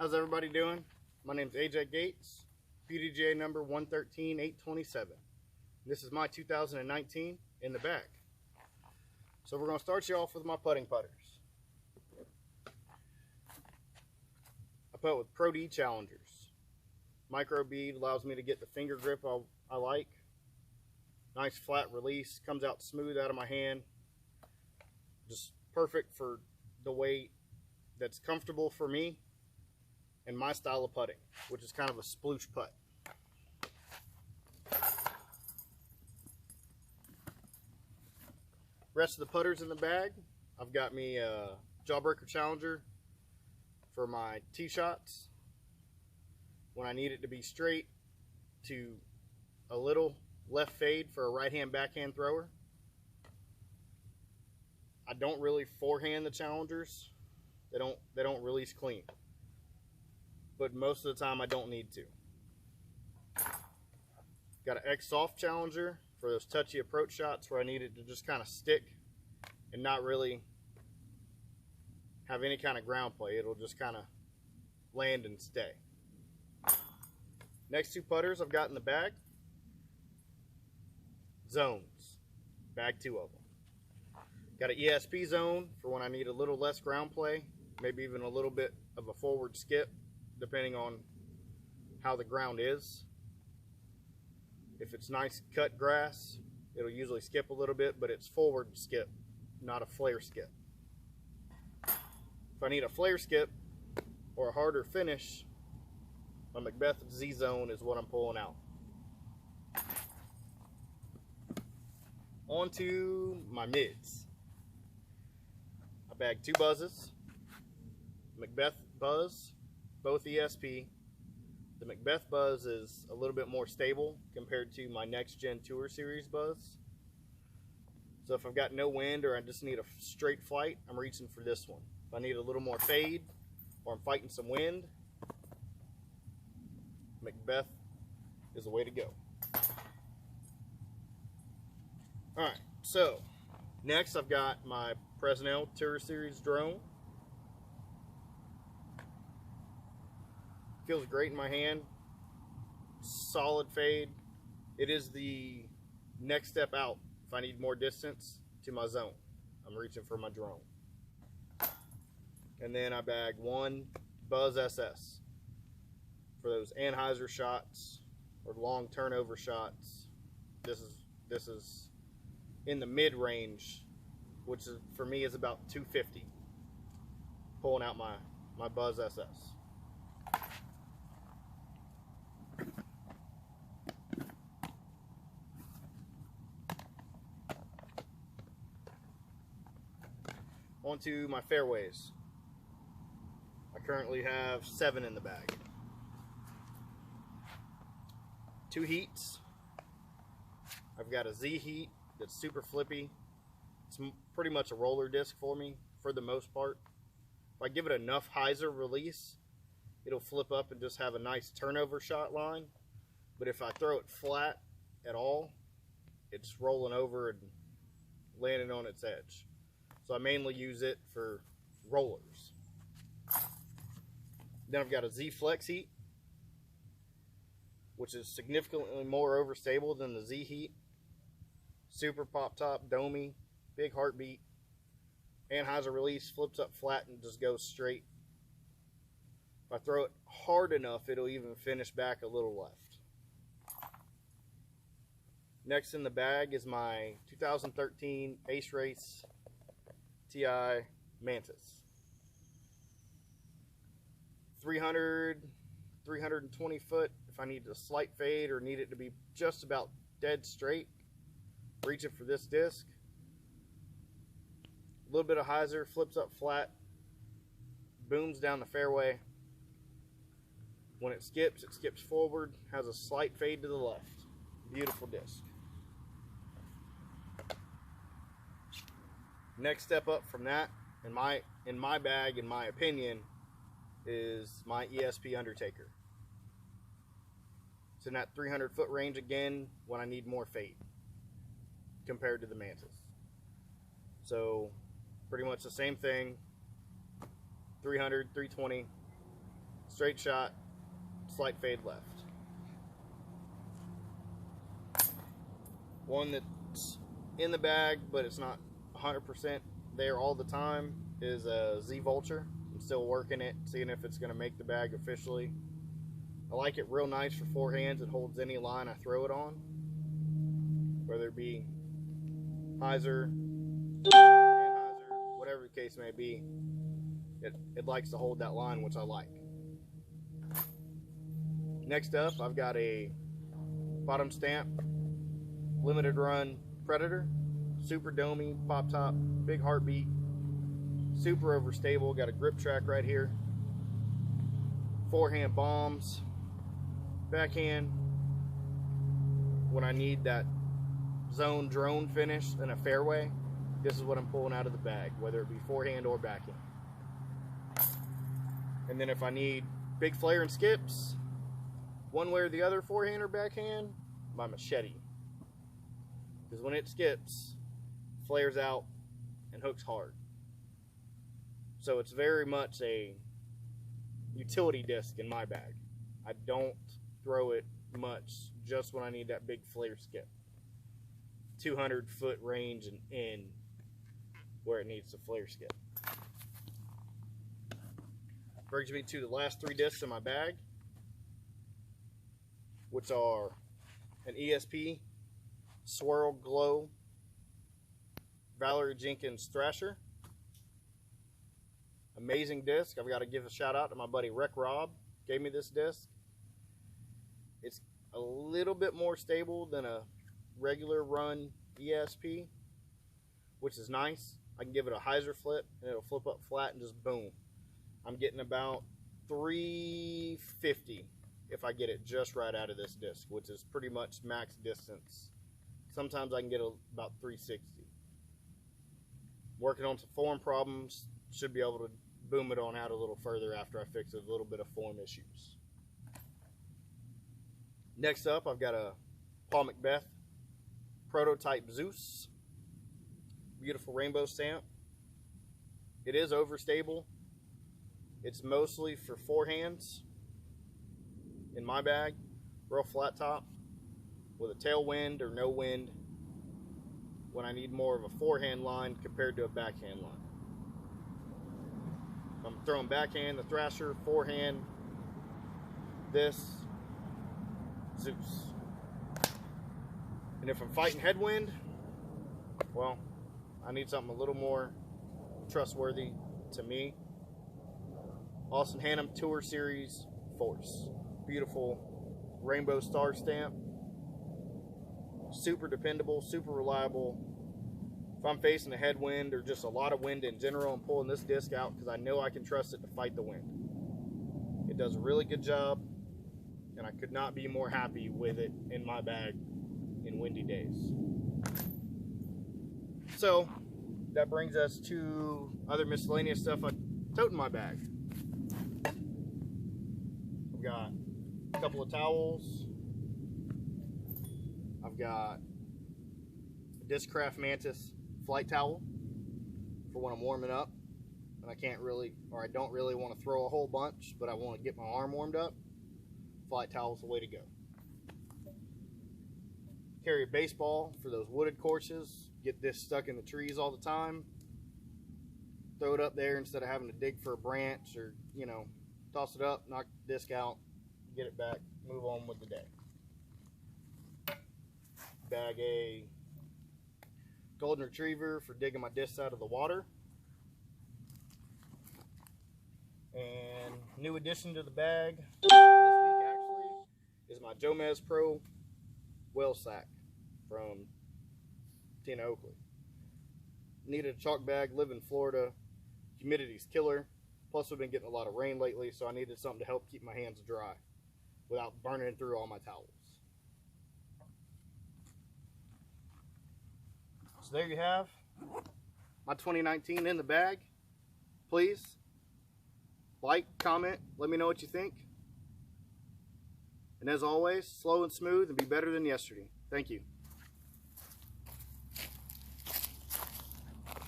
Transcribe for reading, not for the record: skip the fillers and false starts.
How's everybody doing? My name's AJ Gates, PDGA number 113827. This is my 2019 in the bag. So we're going to start you off with my putting putters. I putt with Pro D Challengers. Micro bead allows me to get the finger grip I like. Nice flat release, comes out smooth out of my hand. Just perfect for the weight that's comfortable for me and my style of putting, which is kind of a sploosh putt. Rest of the putters in the bag, I've got me a Jawbreaker Challenger for my tee shots when I need it to be straight to a little left fade for a right hand backhand thrower. I don't really forehand the Challengers. They don't release clean, but most of the time I don't need to. Got an X Soft Challenger for those touchy approach shots where I need it to just kind of stick and not really have any kind of ground play. It'll just kind of land and stay. Next two putters I've got in the bag, Zones, bag two of them. Got an ESP zone for when I need a little less ground play, maybe even a little bit of a forward skip, depending on how the ground is. If it's nice cut grass, it'll usually skip a little bit, but it's forward skip, not a flare skip. If I need a flare skip or a harder finish, my Macbeth Z zone is what I'm pulling out. On to my mids. I bagged two buzzes, Macbeth Buzz, both ESP. The Macbeth Buzz is a little bit more stable compared to my Next Gen Tour Series Buzz. So if I've got no wind or I just need a straight flight, I'm reaching for this one. If I need a little more fade or I'm fighting some wind, Macbeth is the way to go. Alright, so next I've got my Presnell Tour Series drone. Feels great in my hand. Solid fade. It is the next step out if I need more distance to my zone. I'm reaching for my drone. And then I bag one Buzz SS for those Anheuser shots or long turnover shots. This is in the mid range, which is, for me, is about 250. Pulling out my Buzz SS. Onto my fairways. I currently have 7 in the bag. 2 heats. I've got a Z heat that's super flippy. It's pretty much a roller disc for me for the most part. If I give it enough hyzer release, it'll flip up and just have a nice turnover shot line. But if I throw it flat at all, it's rolling over and landing on its edge. So I mainly use it for rollers. Then I've got a Z Flex heat, which is significantly more overstable than the Z heat. Super pop top, domey, big heartbeat. Anheuser release, flips up flat and just goes straight. If I throw it hard enough, it'll even finish back a little left. Next in the bag is my 2013 Ace Race TI Mantis. 320 foot. If I need a slight fade or need it to be just about dead straight, reaching for this disc. A little bit of hyzer, flips up flat, booms down the fairway. When it skips forward, has a slight fade to the left. Beautiful disc. Next step up from that, in my bag, in my opinion, is my ESP Undertaker. It's in that 300 foot range again when I need more fade compared to the Mantis. So pretty much the same thing, 300, 320. It's straight shot, slight fade left. One that's in the bag, but it's not 100% there all the time, is a Z Vulture. I'm still working it, seeing if it's going to make the bag officially. I like it real nice for forehands. It holds any line I throw it on, whether it be hyzer, whatever the case may be. It likes to hold that line, which I like. Next up, I've got a bottom stamp limited run Predator, super domey, pop top, big heartbeat, super overstable. Got a grip track right here. Forehand bombs, backhand when I need that zone drone finish in a fairway. This is what I'm pulling out of the bag, whether it be forehand or backhand. And then if I need big flare and skips, one way or the other, forehand or backhand, my machete. Because when it skips, flares out and hooks hard. So it's very much a utility disc in my bag. I don't throw it much, just when I need that big flare skip. 200-foot range and in where it needs to flare skip. Brings me to the last 3 discs in my bag, which are an ESP Swirl Glow Valerie Jenkins Thrasher. Amazing disc. I've got to give a shout out to my buddy Rec Rob. Gave me this disc. It's a little bit more stable than a regular run ESP, which is nice. I can give it a hyzer flip and it'll flip up flat and just boom. I'm getting about 350 if I get it just right out of this disc, which is pretty much max distance. Sometimes I can get about 360. Working on some form problems, should be able to boom it on out a little further after I fix a little bit of form issues. Next up, I've got a Paul Macbeth Prototype Zeus. Beautiful rainbow stamp. It is overstable. It's mostly for forehands in my bag. Real flat top with a tailwind or no wind when I need more of a forehand line compared to a backhand line. I'm throwing backhand, the Thrasher, forehand, this Zeus. And if I'm fighting headwind, well, I need something a little more trustworthy to me. Austin Hannum Tour Series Force. Beautiful rainbow star stamp. Super dependable, super reliable. If I'm facing a headwind or just a lot of wind in general, I'm pulling this disc out because I know I can trust it to fight the wind. It does a really good job, and I could not be more happy with it in my bag in windy days. So that brings us to other miscellaneous stuff I tote in my bag. I've got a couple of towels. I've got a Discraft Mantis flight towel for when I'm warming up and I can't really, or I don't really want to throw a whole bunch, but I want to get my arm warmed up. Flight towel's the way to go. Carry a baseball for those wooded courses. Get this stuck in the trees all the time. Throw it up there instead of having to dig for a branch or, you know, toss it up, knock the disc out, get it back, move on with the day. Bag a golden retriever for digging my discs out of the water. And new addition to the bag this week actually is my Jomez Pro whale sack from Tina Oakley. Needed a chalk bag, live in Florida, humidity's killer. Plus we've been getting a lot of rain lately, so I needed something to help keep my hands dry without burning through all my towels. So there you have my 2019 in the bag. Please like, comment, let me know what you think. And as always, slow and smooth and be better than yesterday. Thank you.